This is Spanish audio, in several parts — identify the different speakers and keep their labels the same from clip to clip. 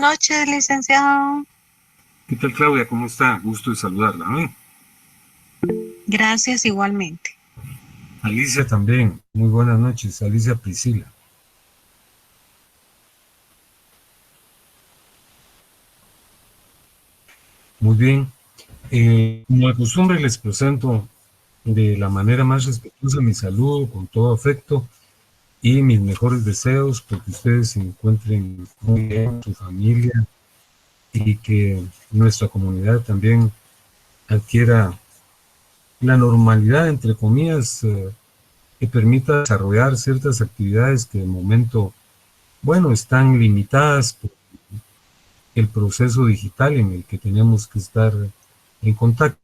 Speaker 1: noches, licenciado.
Speaker 2: ¿Qué tal, Claudia? ¿Cómo está? Gusto de saludarla, ¿eh?
Speaker 1: Gracias igualmente.
Speaker 2: Alicia también. Muy buenas noches. Alicia Priscila. Muy bien. Como de costumbre les presento de la manera más respetuosa mi saludo, con todo afecto y mis mejores deseos porque ustedes se encuentren muy bien, su familia, y que nuestra comunidad también adquiera la normalidad, entre comillas, que permita desarrollar ciertas actividades que de momento, bueno, están limitadas por el proceso digital en el que tenemos que estar en contacto.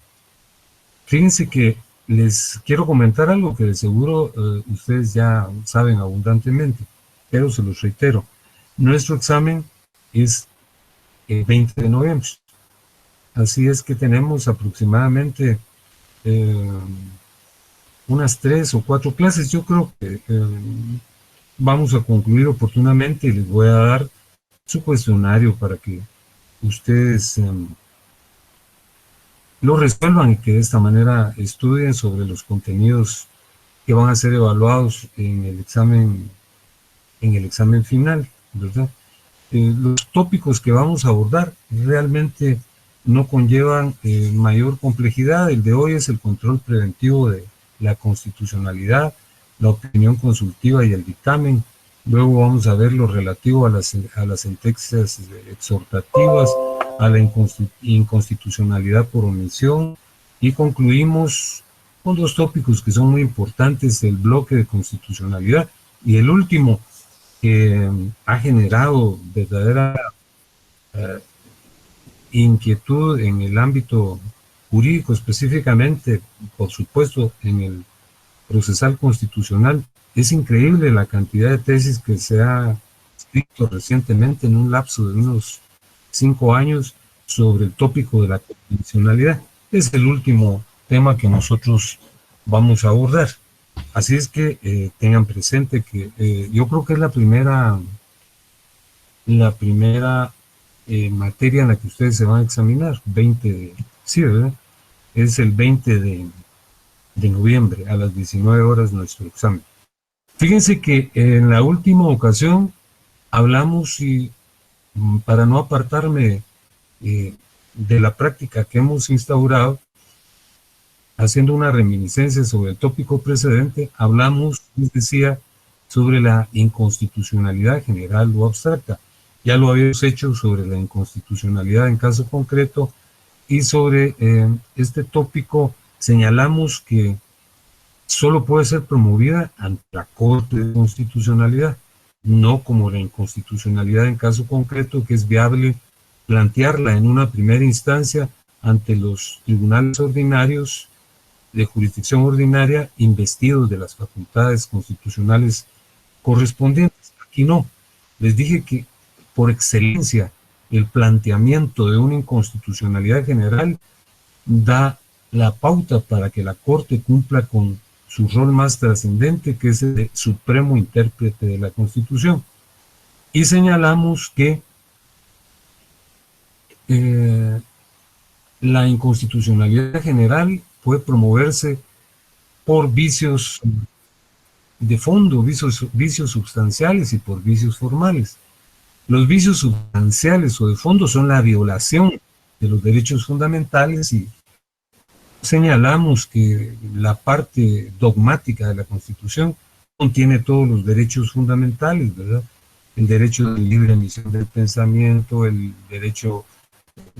Speaker 2: Fíjense que les quiero comentar algo que de seguro ustedes ya saben abundantemente, pero se los reitero. Nuestro examen es el 20 de noviembre. Así es que tenemos aproximadamente eh, unas 3 o 4 clases. Yo creo que vamos a concluir oportunamente y les voy a dar su cuestionario para que ustedes lo resuelvan y que de esta manera estudien sobre los contenidos que van a ser evaluados en el examen final, ¿verdad? Los tópicos que vamos a abordar realmente no conllevan mayor complejidad. El de hoy es el control preventivo de la constitucionalidad, la opinión consultiva y el dictamen. Luego vamos a ver lo relativo a las sentencias exhortativas, a la inconstitucionalidad por omisión, y concluimos con 2 tópicos que son muy importantes: el bloque de constitucionalidad y el último, que ha generado verdadera eh, inquietud en el ámbito jurídico, específicamente, por supuesto, en el procesal constitucional. Es increíble la cantidad de tesis que se ha escrito recientemente en un lapso de unos 5 años sobre el tópico de la constitucionalidad. Es el último tema que nosotros vamos a abordar. Así es que tengan presente que yo creo que es la primera materia en la que ustedes se van a examinar. Sí, ¿verdad? Es el 20 de noviembre a las 19 horas nuestro examen. Fíjense que en la última ocasión hablamos, y para no apartarme de la práctica que hemos instaurado, haciendo una reminiscencia sobre el tópico precedente, hablamos, les decía, sobre la inconstitucionalidad general o abstracta. Ya lo habíamos hecho sobre la inconstitucionalidad en caso concreto, y sobre este tópico señalamos que solo puede ser promovida ante la Corte de Constitucionalidad, no como la inconstitucionalidad en caso concreto, que es viable plantearla en una primera instancia ante los tribunales ordinarios de jurisdicción ordinaria, investidos de las facultades constitucionales correspondientes. Aquí no. Les dije que por excelencia el planteamiento de una inconstitucionalidad general da la pauta para que la Corte cumpla con su rol más trascendente, que es el de supremo intérprete de la Constitución. Y señalamos que la inconstitucionalidad general puede promoverse por vicios de fondo, vicios sustanciales, y por vicios formales. Los vicios sustanciales o de fondo son la violación de los derechos fundamentales, y señalamos que la parte dogmática de la Constitución contiene todos los derechos fundamentales, ¿verdad? El derecho de libre emisión del pensamiento, el derecho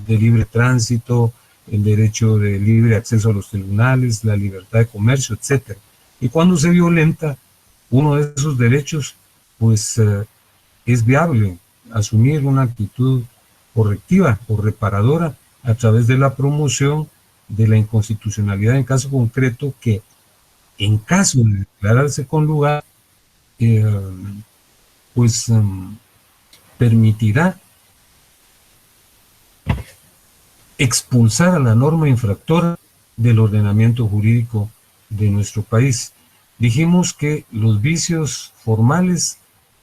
Speaker 2: de libre tránsito, el derecho de libre acceso a los tribunales, la libertad de comercio, etc. Y cuando se violenta uno de esos derechos, pues es viable asumir una actitud correctiva o reparadora a través de la promoción de la inconstitucionalidad en caso concreto, que en caso de declararse con lugar, pues permitirá expulsar a la norma infractora del ordenamiento jurídico de nuestro país. Dijimos que los vicios formales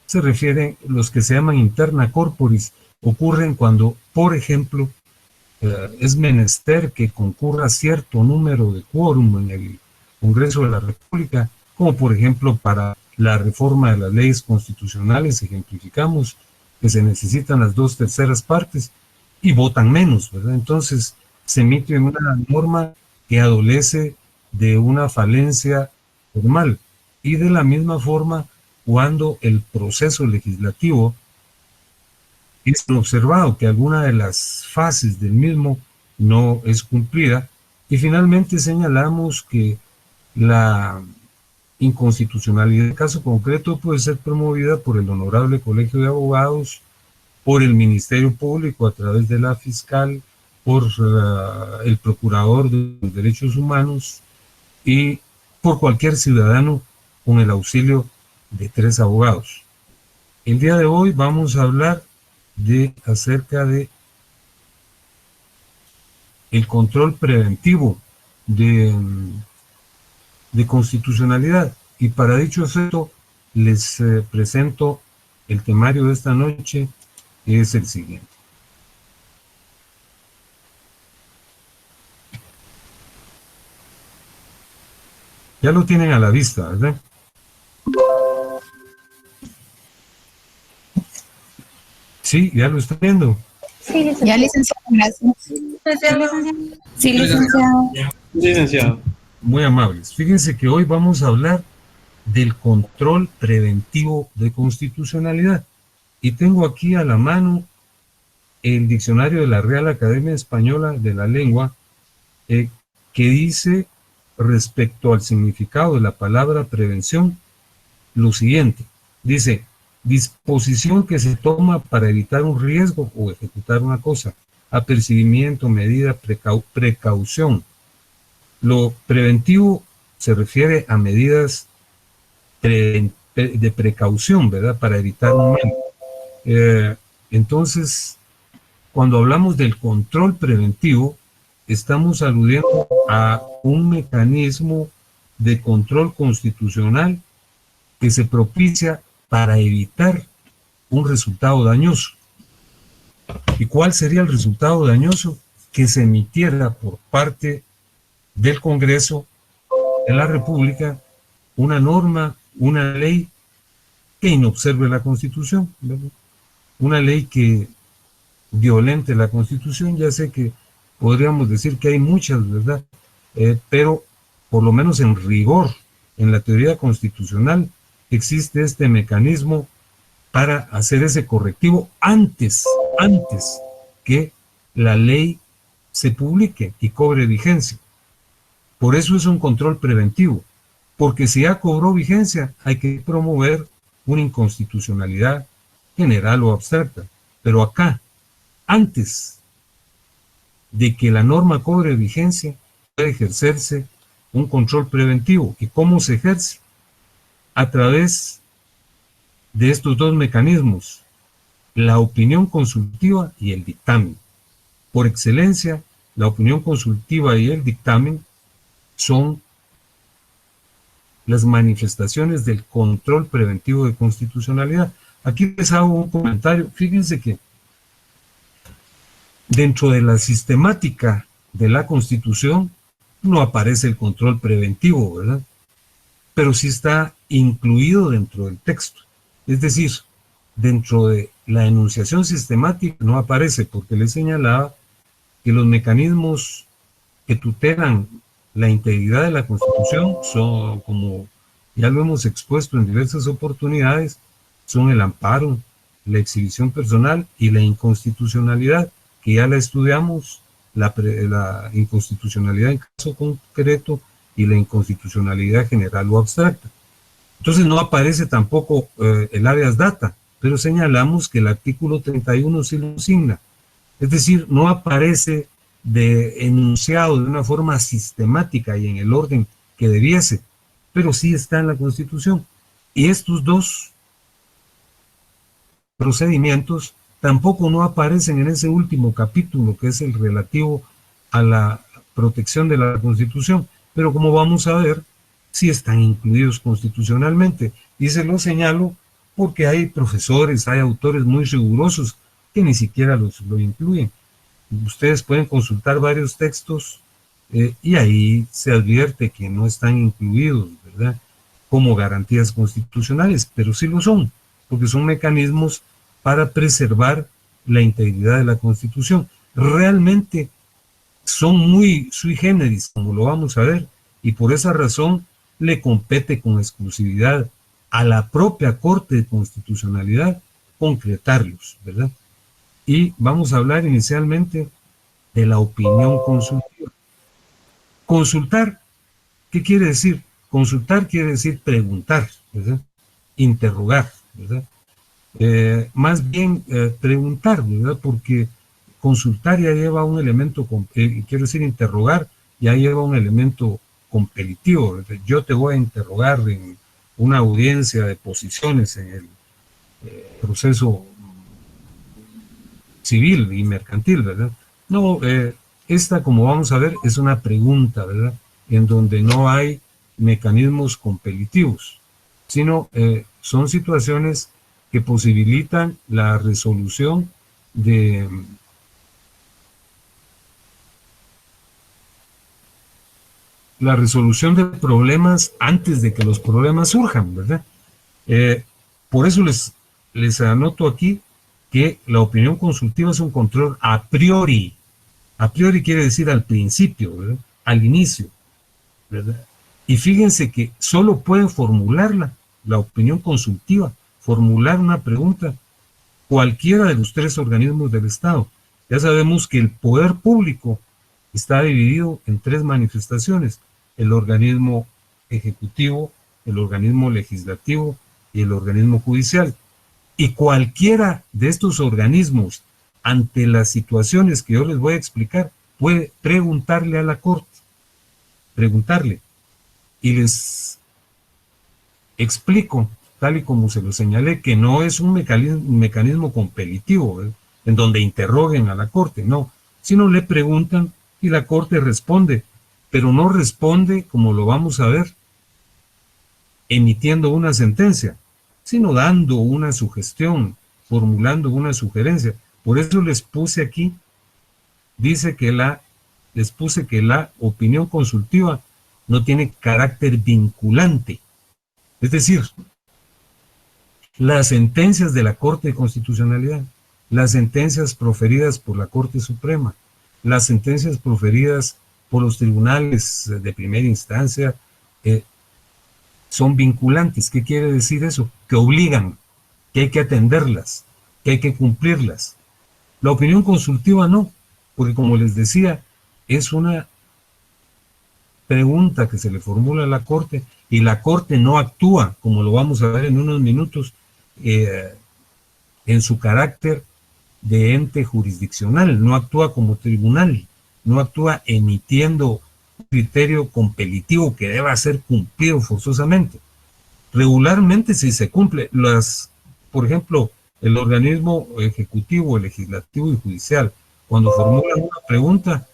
Speaker 2: se refieren a los que se llaman interna corporis, ocurren cuando, por ejemplo, es menester que concurra cierto número de quórum en el Congreso de la República, como por ejemplo para la reforma de las leyes constitucionales, ejemplificamos que se necesitan las 2/3 partes y votan menos, ¿verdad? Entonces se emite una norma que adolece de una falencia formal. Y de la misma forma, cuando el proceso legislativo es observado que alguna de las fases del mismo no es cumplida, y finalmente señalamos que la inconstitucionalidad en caso concreto puede ser promovida por el Honorable Colegio de Abogados, por el Ministerio Público a través de la fiscal, por el Procurador de los Derechos Humanos y por cualquier ciudadano con el auxilio de 3 abogados. El día de hoy vamos a hablar acerca de el control preventivo de constitucionalidad, y para dicho efecto les presento el temario de esta noche, que es el siguiente. Ya lo tienen a la vista, ¿verdad? Sí, ya lo están viendo.
Speaker 3: Sí, licenciado. Ya, licenciado, gracias. Sí, licenciado.
Speaker 4: Licenciado.
Speaker 2: Muy amables. Fíjense que hoy vamos a hablar del control preventivo de constitucionalidad. Y tengo aquí a la mano el diccionario de la Real Academia Española de la Lengua, que dice, respecto al significado de la palabra prevención, lo siguiente. Dice, disposición que se toma para evitar un riesgo o ejecutar una cosa, apercibimiento, medida, precaución. Lo preventivo se refiere a medidas de precaución, ¿verdad? Para evitar un mal. Entonces, cuando hablamos del control preventivo, estamos aludiendo a un mecanismo de control constitucional que se propicia para evitar un resultado dañoso. ¿Y cuál sería el resultado dañoso? Que se emitiera por parte del Congreso de la República una norma, una ley que inobserve la Constitución, ¿verdad? Una ley que violente la Constitución. Ya sé que podríamos decir que hay muchas, ¿verdad? Pero por lo menos en rigor, en la teoría constitucional, existe este mecanismo para hacer ese correctivo antes que la ley se publique y cobre vigencia. Por eso es un control preventivo, porque si ya cobró vigencia, hay que promover una inconstitucionalidad general o abstracta. Pero acá, antes de que la norma cobre vigencia, puede ejercerse un control preventivo. ¿Y cómo se ejerce? A través de estos dos mecanismos, la opinión consultiva y el dictamen. Por excelencia, la opinión consultiva y el dictamen son las manifestaciones del control preventivo de constitucionalidad. Aquí les hago un comentario. Fíjense que dentro de la sistemática de la Constitución no aparece el control preventivo, ¿verdad? Pero sí está incluido dentro del texto. Es decir, dentro de la enunciación sistemática no aparece, porque les señalaba que los mecanismos que tutelan la integridad de la Constitución son, como ya lo hemos expuesto en diversas oportunidades, son el amparo, la exhibición personal y la inconstitucionalidad, que ya la estudiamos, la inconstitucionalidad en caso concreto y la inconstitucionalidad general o abstracta. Entonces no aparece tampoco el habeas data, pero señalamos que el artículo 31 sí lo asigna. Es decir, no aparece enunciado de una forma sistemática y en el orden que debiese, pero sí está en la Constitución. Y estos dos procedimientos tampoco no aparecen en ese último capítulo, que es el relativo a la protección de la Constitución, pero como vamos a ver, sí están incluidos constitucionalmente. Y se lo señalo porque hay profesores, hay autores muy rigurosos que ni siquiera lo incluyen. Ustedes pueden consultar varios textos y ahí se advierte que no están incluidos, ¿verdad?, como garantías constitucionales, pero sí lo son, porque son mecanismos para preservar la integridad de la Constitución. Realmente son muy sui generis, como lo vamos a ver, y por esa razón le compete con exclusividad a la propia Corte de Constitucionalidad concretarlos, ¿verdad? Y vamos a hablar inicialmente de la opinión consultiva. Consultar, ¿qué quiere decir? Consultar quiere decir preguntar, ¿verdad? Interrogar, ¿verdad? Más bien preguntar, ¿verdad? Porque consultar ya lleva un elemento, quiero decir interrogar, ya lleva un elemento competitivo, ¿verdad? Yo te voy a interrogar en una audiencia de posiciones en el proceso civil y mercantil, ¿verdad? No, esta, como vamos a ver, es una pregunta, ¿verdad?, en donde no hay mecanismos competitivos, sino son situaciones que posibilitan la resolución de problemas antes de que los problemas surjan, ¿verdad? Por eso les anoto aquí que la opinión consultiva es un control a priori. A priori quiere decir al principio, ¿verdad?, al inicio, ¿verdad? Y fíjense que solo pueden formularla, la opinión consultiva, formular una pregunta, cualquiera de los tres organismos del Estado. Ya sabemos que el poder público está dividido en tres manifestaciones: el organismo ejecutivo, el organismo legislativo y el organismo judicial. Y cualquiera de estos organismos, ante las situaciones que yo les voy a explicar, puede preguntarle a la Corte, preguntarle. Y les explico, tal y como se lo señalé, que no es un mecanismo competitivo, ¿verdad?, en donde interroguen a la Corte, no, sino le preguntan y la Corte responde, pero no responde, como lo vamos a ver, emitiendo una sentencia, sino dando una sugestión, formulando una sugerencia. Por eso les puse aquí, les puse que la opinión consultiva no tiene carácter vinculante. Es decir, las sentencias de la Corte de Constitucionalidad, las sentencias proferidas por la Corte Suprema, las sentencias proferidas por los tribunales de primera instancia, son vinculantes. ¿Qué quiere decir eso? Que obligan, que hay que atenderlas, que hay que cumplirlas. La opinión consultiva no, porque como les decía, es una pregunta que se le formula a la Corte y la Corte no actúa, como lo vamos a ver en unos minutos, en su carácter de ente jurisdiccional, no actúa como tribunal, no actúa emitiendo un criterio competitivo que deba ser cumplido forzosamente. Regularmente si se cumple, por ejemplo, el organismo ejecutivo, legislativo y judicial, cuando formulan una pregunta,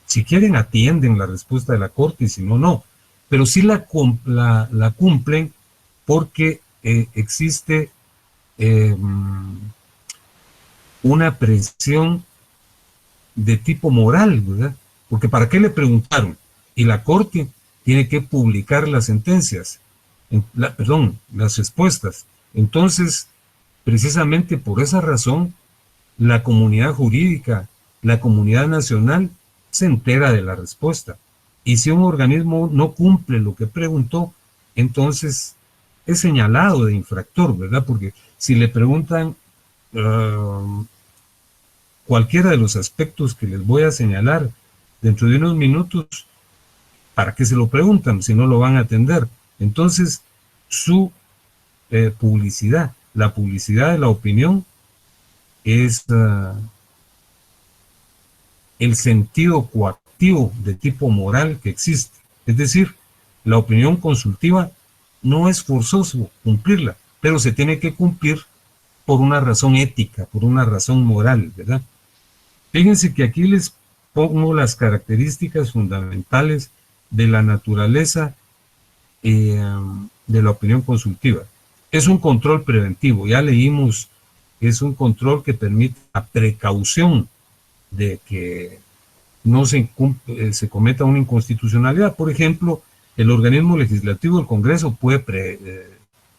Speaker 2: si quieren atienden la respuesta de la Corte y si no, no. Pero sí la cumplen porque existe una presión de tipo moral, ¿verdad? Porque ¿para qué le preguntaron? Y la Corte tiene que publicar las sentencias, las respuestas. Entonces, precisamente por esa razón, la comunidad jurídica, la comunidad nacional, se entera de la respuesta. Y si un organismo no cumple lo que preguntó, entonces es señalado de infractor, ¿verdad? Porque si le preguntan cualquiera de los aspectos que les voy a señalar dentro de unos minutos, ¿para qué se lo preguntan si no lo van a atender? Entonces, su publicidad, la publicidad de la opinión, es el sentido coactivo de tipo moral que existe. Es decir, la opinión consultiva no es forzoso cumplirla, pero se tiene que cumplir por una razón ética, por una razón moral, ¿verdad? Fíjense que aquí les pongo las características fundamentales de la naturaleza de la opinión consultiva. Es un control preventivo. Ya leímos es un control que permite la precaución de que no se cometa una inconstitucionalidad. Por ejemplo, el organismo legislativo del Congreso puede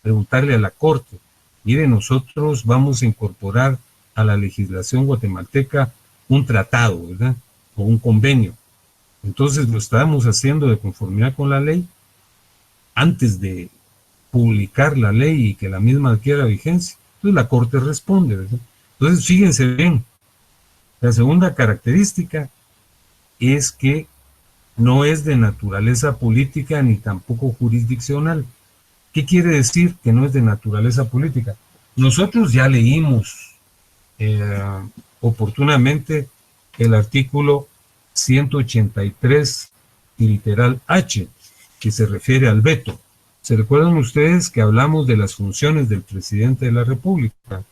Speaker 2: preguntarle a la Corte: mire, nosotros vamos a incorporar a la legislación guatemalteca un tratado, ¿verdad?, o un convenio. Entonces lo estamos haciendo de conformidad con la ley. Antes de publicar la ley y que la misma adquiera vigencia, entonces la Corte responde, ¿verdad? Entonces, fíjense bien, la segunda característica es que no es de naturaleza política ni tampoco jurisdiccional. ¿Qué quiere decir que no es de naturaleza política? Nosotros ya leímos oportunamente el artículo 183 y literal H, que se refiere al veto. ¿Se recuerdan ustedes que hablamos de las funciones del presidente de la República?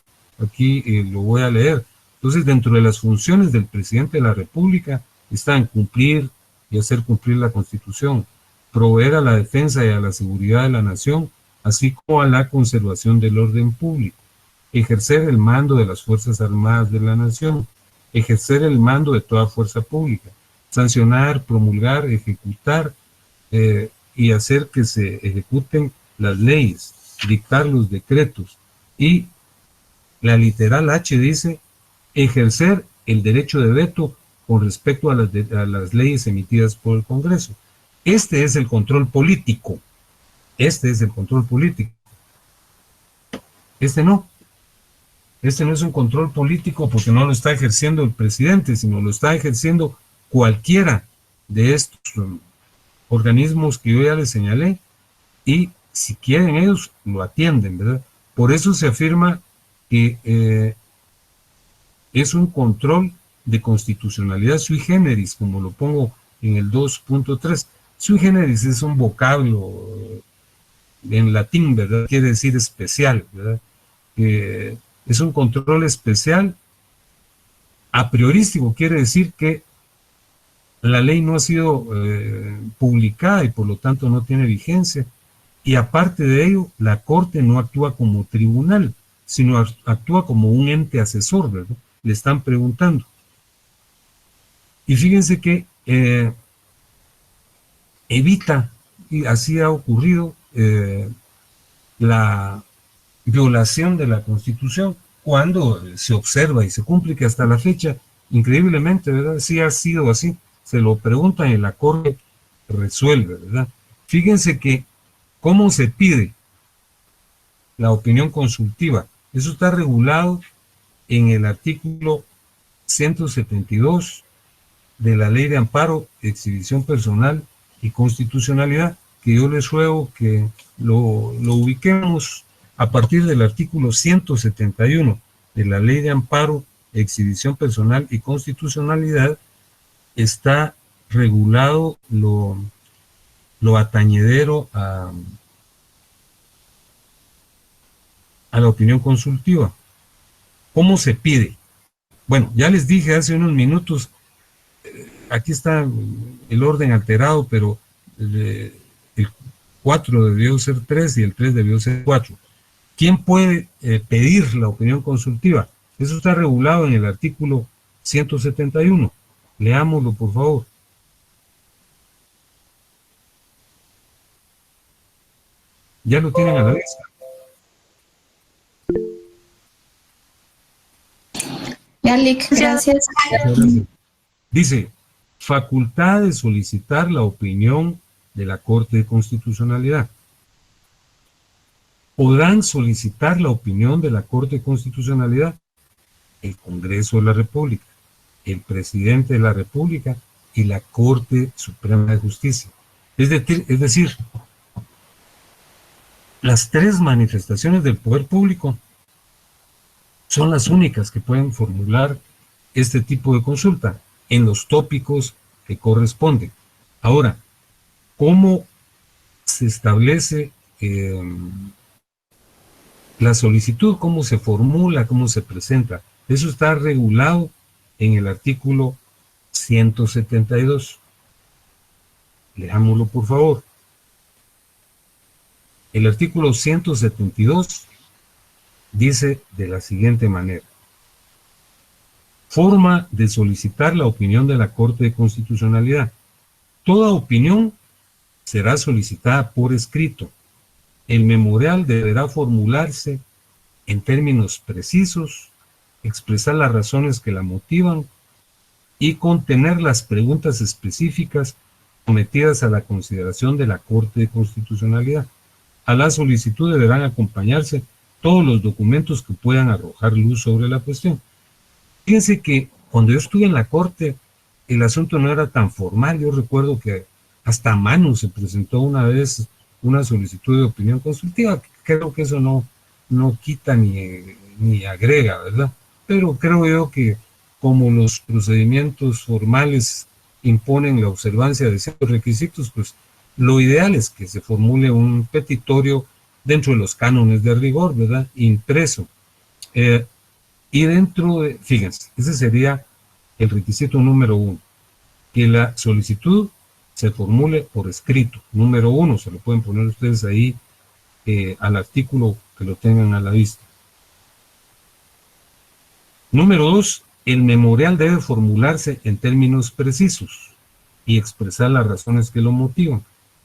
Speaker 2: Aquí lo voy a leer. Entonces, dentro de las funciones del presidente de la República están cumplir y hacer cumplir la Constitución, proveer a la defensa y a la seguridad de la nación, así como a la conservación del orden público, ejercer el mando de las Fuerzas Armadas de la nación, ejercer el mando de toda fuerza pública, sancionar, promulgar, ejecutar y hacer que se ejecuten las leyes, dictar los decretos. Y la literal H dice: ejercer el derecho de veto con respecto a las leyes emitidas por el Congreso. Este es el control político. Este es el control político. Este no es un control político porque no lo está ejerciendo el presidente, sino lo está ejerciendo cualquiera de estos organismos que yo ya les señalé, y si quieren ellos lo atienden, ¿verdad? Por eso se afirma que es un control de constitucionalidad sui generis, como lo pongo en el 2.3. Sui generis es un vocablo en latín, ¿verdad? Quiere decir especial, ¿verdad? Es un control especial. A priorístico quiere decir que la ley no ha sido publicada y por lo tanto no tiene vigencia, y aparte de ello, la Corte no actúa como tribunal, sino actúa como un ente asesor, ¿verdad? Le están preguntando. Y fíjense que evita, y así ha ocurrido, la violación de la Constitución cuando se observa y se cumple, que hasta la fecha, increíblemente, ¿verdad?, sí ha sido así. Se lo preguntan y la Corte resuelve, ¿verdad? Fíjense que cómo se pide la opinión consultiva. Eso está regulado en el artículo 172 de la Ley de Amparo, Exhibición Personal y Constitucionalidad, que yo les ruego que lo ubiquemos a partir del artículo 171 de la Ley de Amparo, Exhibición Personal y Constitucionalidad. Está regulado lo atañedero a la opinión consultiva. ¿Cómo se pide? Bueno, ya les dije hace unos minutos, aquí está el orden alterado, pero el 4 debió ser 3 y el 3 debió ser 4. ¿Quién puede pedir la opinión consultiva? Eso está regulado en el artículo 171. Leámoslo, por favor. Ya lo tienen a la vista.
Speaker 3: Ya, Lic, gracias.
Speaker 2: Dice: facultad de solicitar la opinión de la Corte de Constitucionalidad. Podrán solicitar la opinión de la Corte de Constitucionalidad el Congreso de la República, el Presidente de la República y la Corte Suprema de Justicia. Es decir, las tres manifestaciones del poder público son las únicas que pueden formular este tipo de consulta en los tópicos que corresponden. Ahora, ¿cómo se establece la solicitud? ¿Cómo se formula? ¿Cómo se presenta? Eso está regulado en el artículo 172. Leámoslo, por favor. El artículo 172 dice de la siguiente manera: forma de solicitar la opinión de la Corte de Constitucionalidad. Toda opinión será solicitada por escrito. El memorial deberá formularse en términos precisos, expresar las razones que la motivan y contener las preguntas específicas sometidas a la consideración de la Corte de Constitucionalidad. A la solicitud deberán acompañarse todos los documentos que puedan arrojar luz sobre la cuestión. Fíjense que cuando yo estuve en la Corte, el asunto no era tan formal. Yo recuerdo que hasta a mano se presentó una vez una solicitud de opinión consultiva. Creo que eso no quita ni agrega, ¿verdad? Pero creo yo que como los procedimientos formales imponen la observancia de ciertos requisitos, pues lo ideal es que se formule un petitorio dentro de los cánones de rigor, ¿verdad? Impreso. Y dentro de, fíjense, ese sería el requisito número 1, que la solicitud se formule por escrito. Número 1, se lo pueden poner ustedes ahí al artículo que lo tengan a la vista. Número 2, el memorial debe formularse en términos precisos y expresar las razones que lo motivan.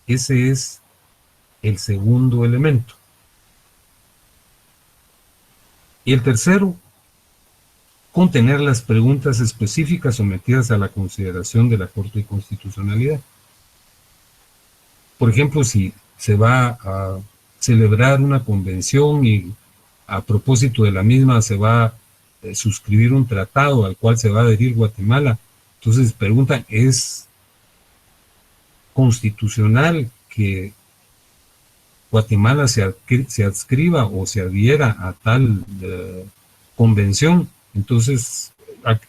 Speaker 2: Ese es el segundo elemento. Y el tercero, contener las preguntas específicas sometidas a la consideración de la Corte de Constitucionalidad. Por ejemplo, si se va a celebrar una convención y a propósito de la misma se va a suscribir un tratado al cual se va a adherir Guatemala, entonces preguntan, ¿es constitucional que Guatemala se adscriba o se adhiera a tal convención? Entonces,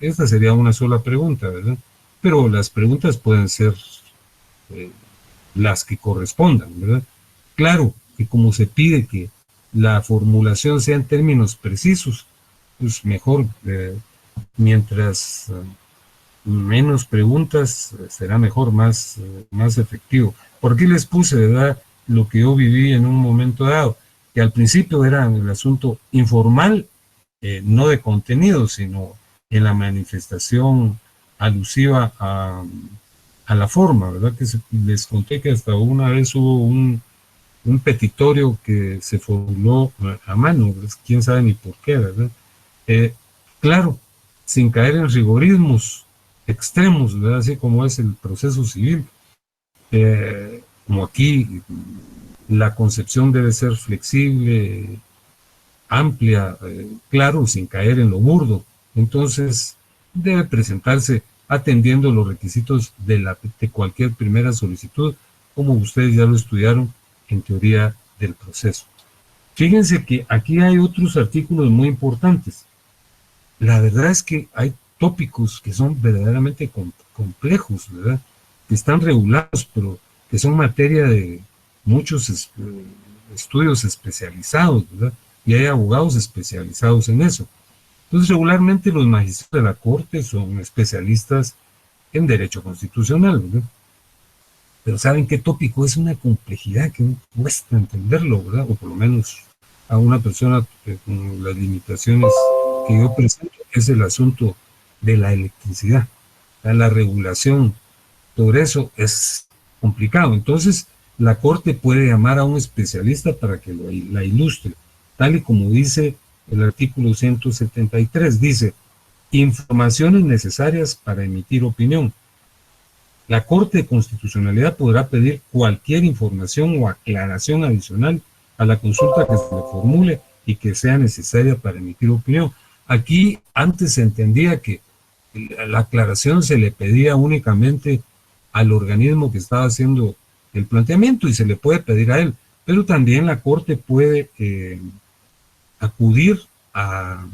Speaker 2: esta sería una sola pregunta, ¿verdad? Pero las preguntas pueden ser las que correspondan, ¿verdad? Claro que como se pide que la formulación sea en términos precisos, pues mejor, mientras menos preguntas, será mejor, más efectivo. Por aquí les puse, ¿verdad?, lo que yo viví en un momento dado, que al principio era el asunto informal, no de contenido, sino en la manifestación alusiva a la forma, ¿verdad? Que les conté que hasta una vez hubo un petitorio que se formuló a mano, quién sabe ni por qué, ¿verdad? Claro, sin caer en rigorismos extremos, ¿verdad? Así como es el proceso civil. Como aquí la concepción debe ser flexible, amplia, claro, sin caer en lo burdo. Entonces, debe presentarse atendiendo los requisitos de cualquier primera solicitud, como ustedes ya lo estudiaron en teoría del proceso. Fíjense que aquí hay otros artículos muy importantes. La verdad es que hay tópicos que son verdaderamente complejos, ¿verdad? Que están regulados, pero que son materia de muchos estudios especializados, ¿verdad? Y hay abogados especializados en eso. Entonces, regularmente los magistrados de la Corte son especialistas en derecho constitucional, ¿verdad? Pero ¿saben qué tópico? Es una complejidad que cuesta entenderlo, ¿verdad? O por lo menos a una persona con las limitaciones que yo presento, es el asunto de la electricidad, la regulación. Sobre eso es complicado. Entonces, la Corte puede llamar a un especialista para que la ilustre, tal y como dice el artículo 173, dice, informaciones necesarias para emitir opinión. La Corte de Constitucionalidad podrá pedir cualquier información o aclaración adicional a la consulta que se le formule y que sea necesaria para emitir opinión. Aquí antes se entendía que la aclaración se le pedía únicamente al organismo que estaba haciendo el planteamiento y se le puede pedir a él, pero también la Corte puede acudir a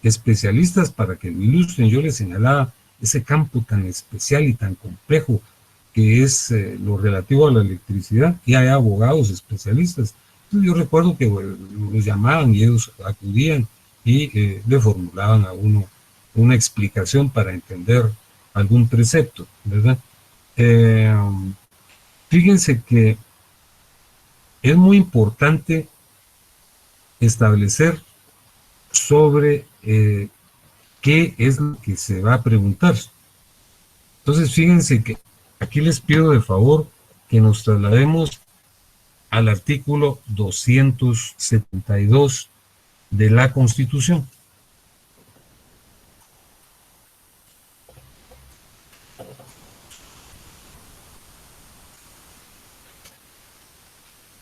Speaker 2: especialistas para que lo ilustren. Yo les señalaba ese campo tan especial y tan complejo que es lo relativo a la electricidad, y hay abogados especialistas. Entonces, yo recuerdo que los llamaban y ellos acudían y le formulaban a uno una explicación para entender algún precepto, ¿verdad? Fíjense que es muy importante establecer sobre qué es lo que se va a preguntar. Entonces, fíjense que aquí les pido de favor que nos traslademos al artículo 272 de la Constitución.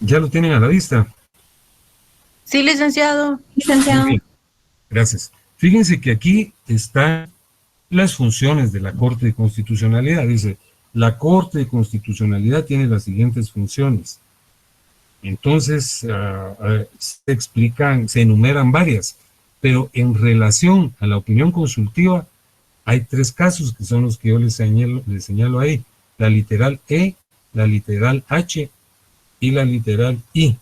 Speaker 2: ¿Ya lo tienen a la vista?
Speaker 3: Sí, licenciado.
Speaker 2: Muy
Speaker 3: Licenciado.
Speaker 2: bien, gracias. Fíjense que aquí están las funciones de la Corte de Constitucionalidad. Dice, la Corte de Constitucionalidad tiene las siguientes funciones. Entonces, se explican, se enumeran varias, pero en relación a la opinión consultiva, hay 3 casos que son los que yo les señalo ahí. La literal E, la literal H y la literal I.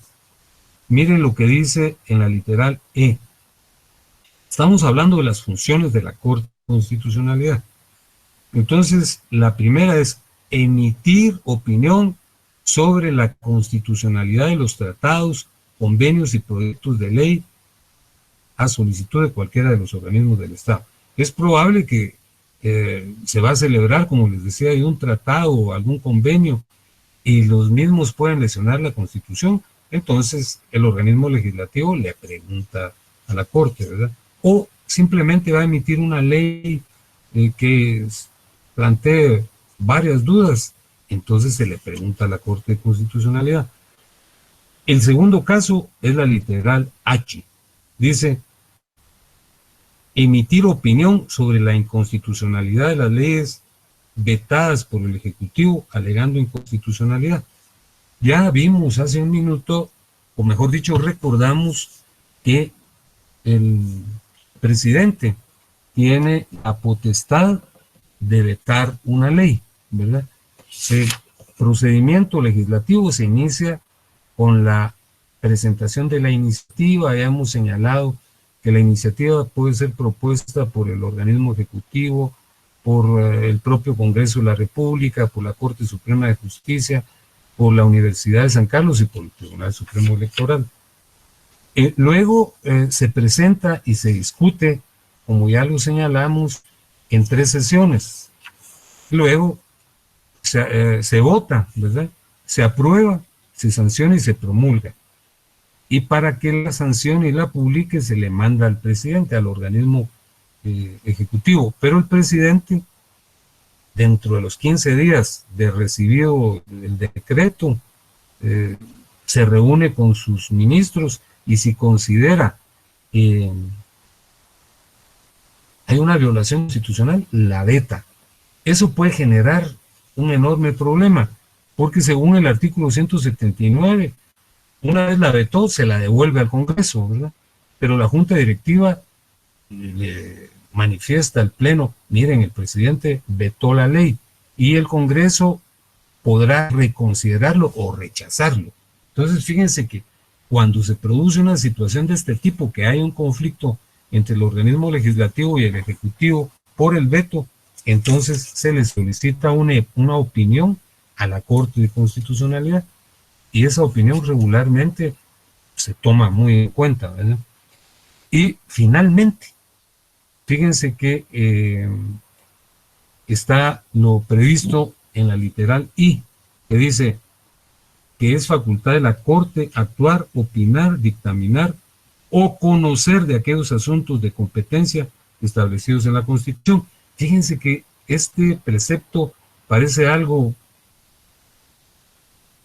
Speaker 2: Miren lo que dice en la literal E. Estamos hablando de las funciones de la Corte de Constitucionalidad. Entonces, la primera es emitir opinión sobre la constitucionalidad de los tratados, convenios y proyectos de ley a solicitud de cualquiera de los organismos del Estado. Es probable que se va a celebrar, como les decía, un tratado o algún convenio y los mismos pueden lesionar la Constitución. Entonces, el organismo legislativo le pregunta a la Corte, ¿verdad? O simplemente va a emitir una ley que plantee varias dudas, entonces se le pregunta a la Corte de Constitucionalidad. El segundo caso es la literal H. Dice, emitir opinión sobre la inconstitucionalidad de las leyes vetadas por el Ejecutivo alegando inconstitucionalidad. Ya vimos hace un minuto, o mejor dicho, recordamos que el presidente tiene la potestad de vetar una ley, ¿verdad? El procedimiento legislativo se inicia con la presentación de la iniciativa. Ya hemos señalado que la iniciativa puede ser propuesta por el organismo ejecutivo, por el propio Congreso de la República, por la Corte Suprema de Justicia, por la Universidad de San Carlos y por el Tribunal Supremo Electoral. Luego se presenta y se discute, como ya lo señalamos, en 3 sesiones. Luego se vota, ¿verdad? Se aprueba, se sanciona y se promulga. Y para que la sancione y la publique se le manda al presidente, al organismo ejecutivo. Pero el presidente, dentro de los 15 días de recibido el decreto, se reúne con sus ministros y si considera hay una violación constitucional, la veta. Eso puede generar un enorme problema, porque según el artículo 179, una vez la vetó, se la devuelve al Congreso, ¿verdad? Pero la Junta Directiva le manifiesta al Pleno, miren, el presidente vetó la ley, y el Congreso podrá reconsiderarlo o rechazarlo. Entonces, fíjense que cuando se produce una situación de este tipo, que hay un conflicto entre el organismo legislativo y el ejecutivo por el veto, entonces se le solicita una opinión a la Corte de Constitucionalidad y esa opinión regularmente se toma muy en cuenta, ¿verdad? Y finalmente, fíjense que está lo previsto en la literal I, que dice que es facultad de la Corte actuar, opinar, dictaminar o conocer de aquellos asuntos de competencia establecidos en la Constitución. Fíjense que este precepto parece algo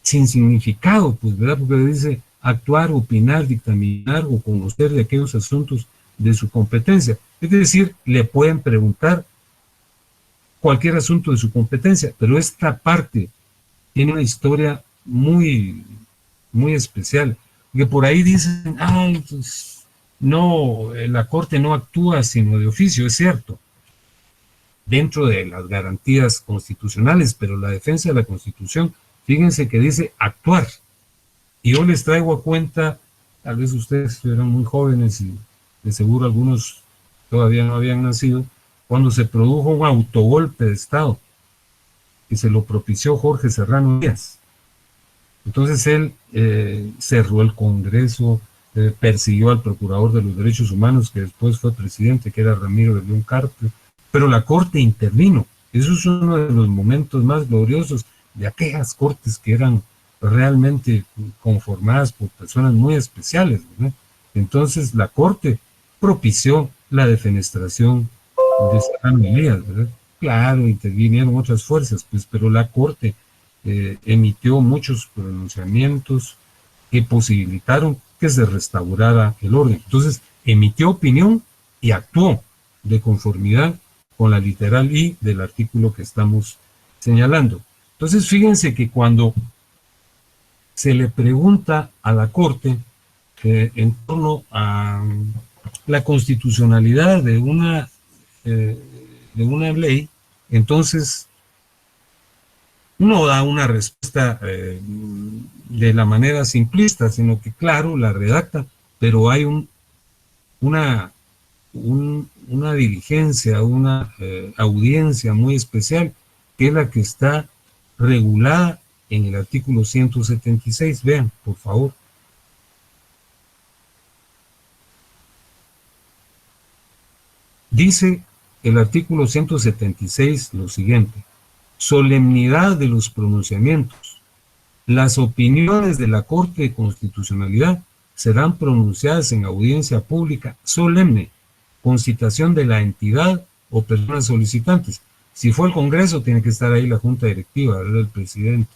Speaker 2: sin significado, pues, ¿verdad? Porque dice actuar, opinar, dictaminar o conocer de aquellos asuntos de su competencia. Es decir, le pueden preguntar cualquier asunto de su competencia, pero esta parte tiene una historia muy, muy especial, que por ahí dicen, pues, no, la Corte no actúa sino de oficio, es cierto, dentro de las garantías constitucionales, pero la defensa de la Constitución, fíjense que dice actuar, y yo les traigo a cuenta, tal vez ustedes eran muy jóvenes y de seguro algunos todavía no habían nacido, cuando se produjo un autogolpe de Estado, que se lo propició Jorge Serrano Díaz. Entonces él cerró el Congreso, persiguió al procurador de los derechos humanos, que después fue presidente, que era Ramiro de León Carpio, pero la Corte intervino. Eso es uno de los momentos más gloriosos de aquellas cortes que eran realmente conformadas por personas muy especiales, ¿verdad? Entonces la Corte propició la defenestración de Serrano Elías, ¿verdad? Claro, intervinieron otras fuerzas, pues, pero la Corte emitió muchos pronunciamientos que posibilitaron que se restaurara el orden. Entonces, emitió opinión y actuó de conformidad con la literal I del artículo que estamos señalando. Entonces, fíjense que cuando se le pregunta a la Corte en torno a la constitucionalidad de una ley, entonces no da una respuesta de la manera simplista, sino que, claro, la redacta, pero hay una diligencia, una audiencia muy especial, que es la que está regulada en el artículo 176. Vean, por favor. Dice el artículo 176 lo siguiente: solemnidad de los pronunciamientos. Las opiniones de la Corte de Constitucionalidad serán pronunciadas en audiencia pública solemne, con citación de la entidad o personas solicitantes. Si fue el Congreso, tiene que estar ahí la Junta Directiva, ¿verdad?, el presidente.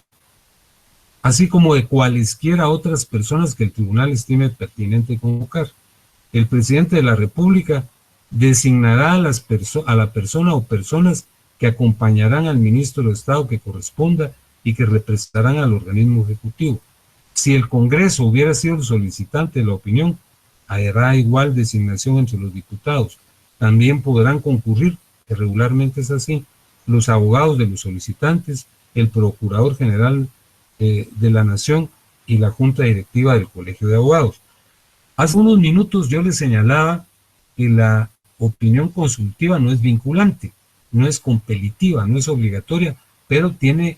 Speaker 2: Así como de cualesquiera otras personas que el tribunal estime pertinente convocar. El presidente de la República designará a la persona o personas que acompañarán al ministro de Estado que corresponda y que representarán al organismo ejecutivo. Si el Congreso hubiera sido el solicitante de la opinión, habrá igual designación entre los diputados. También podrán concurrir, que regularmente es así, los abogados de los solicitantes, el Procurador General de la Nación y la Junta Directiva del Colegio de Abogados. Hace unos minutos yo les señalaba que la opinión consultiva no es vinculante, no es compelitiva, no es obligatoria, pero tiene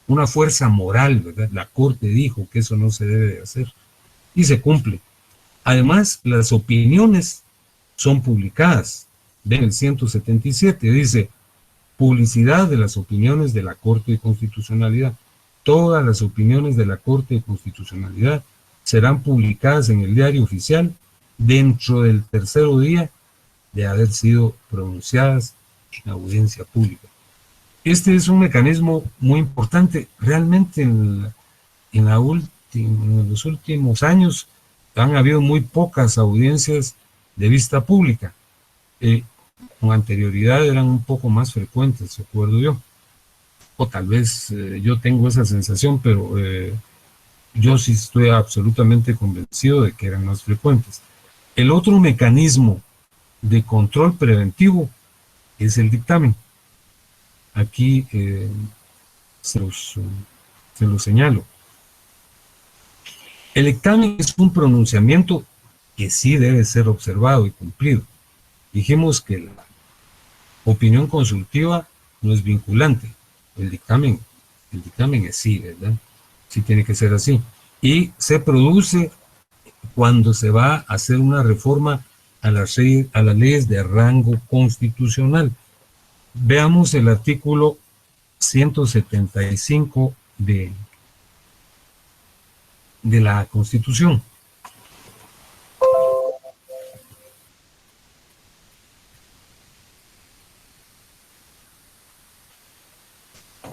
Speaker 2: una fuerza moral, ¿verdad? La Corte dijo que eso no se debe de hacer y se cumple. Además, las opiniones son publicadas. Ven el 177, dice: publicidad de las opiniones de la Corte de Constitucionalidad. Todas las opiniones de la Corte de Constitucionalidad serán publicadas en el Diario Oficial dentro del tercero día de haber sido pronunciadas en audiencia pública. Este es un mecanismo muy importante. Realmente en los últimos años han habido muy pocas audiencias de vista pública. Con anterioridad eran un poco más frecuentes, recuerdo yo. O tal vez yo tengo esa sensación, pero yo sí estoy absolutamente convencido de que eran más frecuentes. El otro mecanismo de control preventivo es el dictamen. Aquí se lo señalo. El dictamen es un pronunciamiento que sí debe ser observado y cumplido. Dijimos que la opinión consultiva no es vinculante. El dictamen es sí, ¿verdad? Sí tiene que ser así. Y se produce cuando se va a hacer una reforma a las leyes de rango constitucional. Veamos el artículo 175 de la Constitución.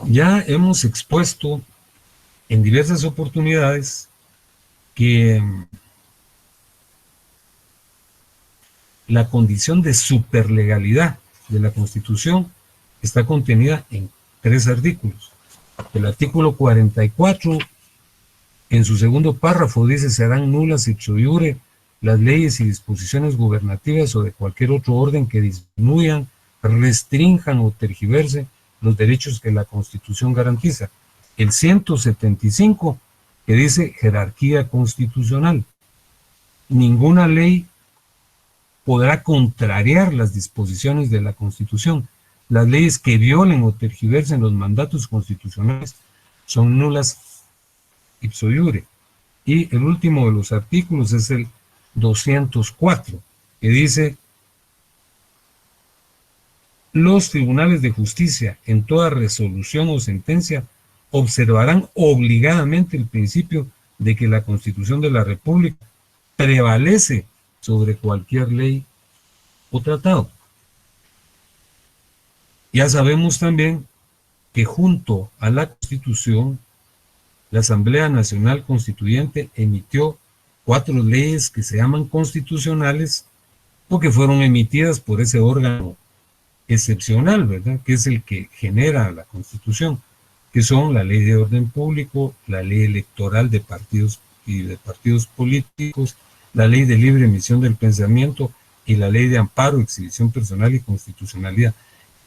Speaker 2: Ya hemos expuesto en diversas oportunidades que la condición de superlegalidad de la Constitución está contenida en 3 artículos. El artículo 44, en su segundo párrafo, dice: serán nulas ipso iure las leyes y disposiciones gubernativas o de cualquier otro orden que disminuyan, restrinjan o tergiversen los derechos que la Constitución garantiza. El 175, que dice jerarquía constitucional. Ninguna ley podrá contrariar las disposiciones de la Constitución. Las leyes que violen o tergiversen los mandatos constitucionales son nulas ipso iure. Y el último de los artículos es el 204, que dice: los tribunales de justicia, en toda resolución o sentencia, observarán obligadamente el principio de que la Constitución de la República prevalece sobre cualquier ley o tratado. Ya sabemos también que junto a la Constitución, la Asamblea Nacional Constituyente emitió 4 leyes que se llaman constitucionales porque fueron emitidas por ese órgano excepcional, ¿verdad?, que es el que genera la Constitución, que son la Ley de Orden Público, la Ley Electoral de partidos y de partidos políticos, la Ley de Libre Emisión del Pensamiento y la Ley de Amparo, Exhibición Personal y Constitucionalidad.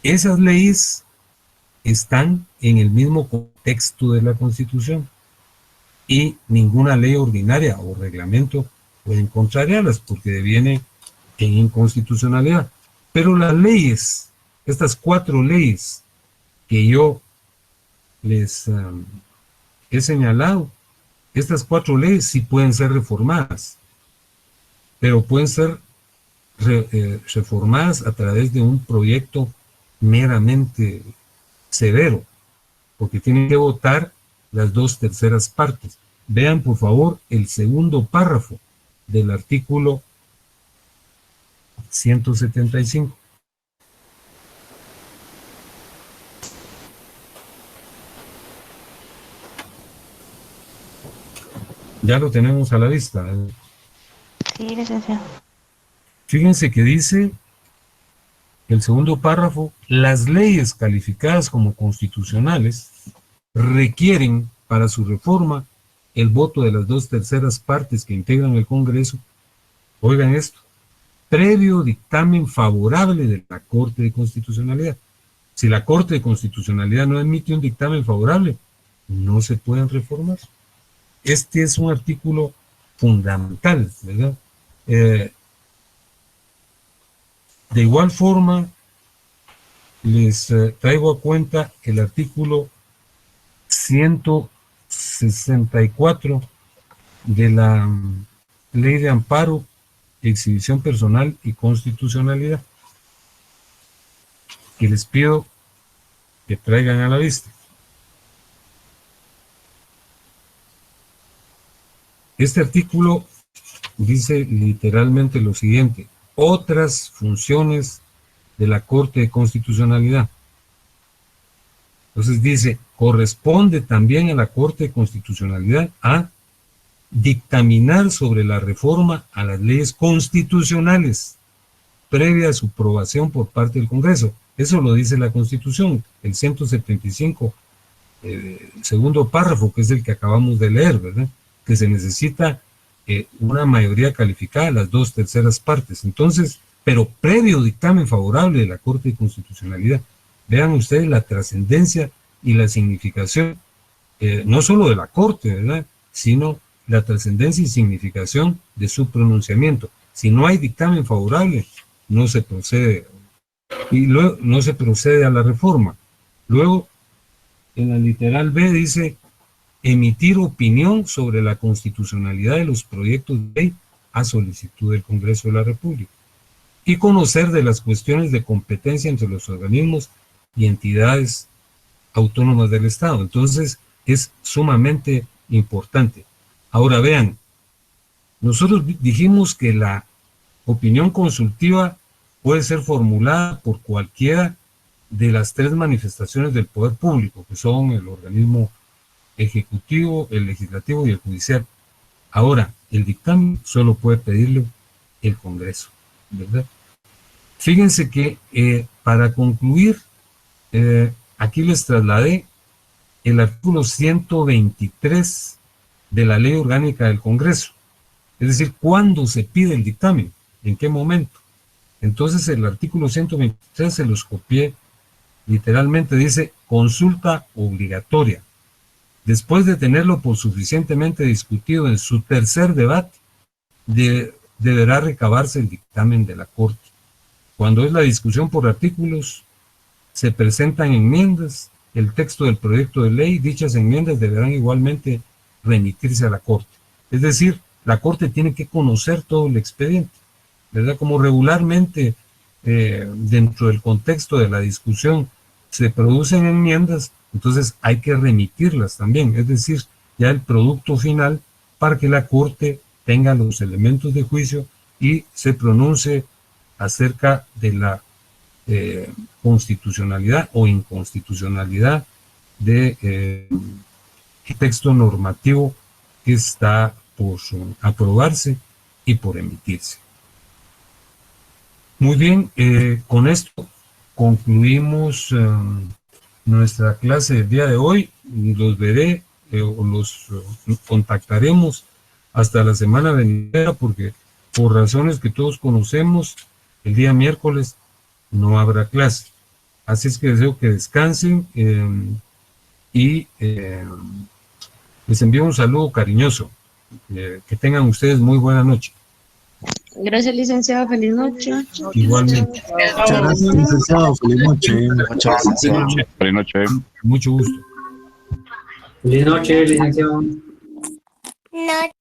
Speaker 2: Esas leyes están en el mismo contexto de la Constitución y ninguna ley ordinaria o reglamento puede contrariarlas porque deviene en inconstitucionalidad. Pero las leyes, estas 4 leyes que yo les he señalado, estas 4 leyes sí pueden ser reformadas, pero pueden ser reformadas a través de un proyecto meramente severo, porque tienen que votar las 2/3 partes. Vean, por favor, el segundo párrafo del artículo 175. Ya lo tenemos a la vista.
Speaker 1: Sí, licenciado.
Speaker 2: Fíjense que dice el segundo párrafo: las leyes calificadas como constitucionales requieren para su reforma el voto de las 2/3 partes que integran el Congreso. Oigan esto: previo dictamen favorable de la Corte de Constitucionalidad. Si la Corte de Constitucionalidad no emite un dictamen favorable, no se pueden reformar. Este es un artículo fundamental, ¿verdad? De igual forma, les traigo a cuenta el artículo 164 de la Ley de Amparo, Exhibición Personal y Constitucionalidad, que les pido que traigan a la vista. Este artículo dice literalmente lo siguiente: otras funciones de la Corte de Constitucionalidad. Entonces dice: corresponde también a la Corte de Constitucionalidad a dictaminar sobre la reforma a las leyes constitucionales previa a su aprobación por parte del Congreso. Eso lo dice la Constitución, el 175, segundo párrafo, que es el que acabamos de leer, ¿verdad? Que se necesita una mayoría calificada de las 2/3 partes. Entonces, pero previo dictamen favorable de la Corte de Constitucionalidad. Vean ustedes la trascendencia y la significación, no solo de la Corte, ¿verdad?, sino la trascendencia y significación de su pronunciamiento. Si no hay dictamen favorable, no se procede, y luego no se procede a la reforma. Luego, en la literal B dice: emitir opinión sobre la constitucionalidad de los proyectos de ley a solicitud del Congreso de la República, y conocer de las cuestiones de competencia entre los organismos y entidades autónomas del Estado. Entonces, es sumamente importante. Ahora vean, nosotros dijimos que la opinión consultiva puede ser formulada por cualquiera de las 3 manifestaciones del poder público, que son el organismo ejecutivo, el legislativo y el judicial. Ahora, el dictamen solo puede pedirlo el Congreso, ¿verdad? Fíjense que para concluir, aquí les trasladé el artículo 123 de la Ley Orgánica del Congreso. Es decir, ¿cuándo se pide el dictamen? ¿En qué momento? Entonces el artículo 123 se los copié literalmente, dice: consulta obligatoria. Después de tenerlo por suficientemente discutido en su tercer debate, deberá recabarse el dictamen de la Corte. Cuando es la discusión por artículos, se presentan enmiendas, el texto del proyecto de ley, dichas enmiendas deberán igualmente remitirse a la Corte. Es decir, la Corte tiene que conocer todo el expediente, ¿verdad? Como regularmente dentro del contexto de la discusión se producen enmiendas, entonces hay que remitirlas también, es decir, ya el producto final para que la Corte tenga los elementos de juicio y se pronuncie acerca de la constitucionalidad o inconstitucionalidad de texto normativo que está por aprobarse y por emitirse. Muy bien, con esto concluimos nuestra clase del día de hoy. Los veré o los contactaremos hasta la semana venidera porque por razones que todos conocemos, el día miércoles no habrá clase. Así es que deseo que descansen y les envío un saludo cariñoso. Que tengan ustedes muy buena noche.
Speaker 1: Gracias, licenciado. Feliz noche.
Speaker 2: Igualmente.
Speaker 4: Muchas gracias, licenciado. Feliz noche.
Speaker 5: Muchas gracias. Feliz noche.
Speaker 2: Mucho gusto.
Speaker 6: Feliz noche, licenciado.
Speaker 7: No.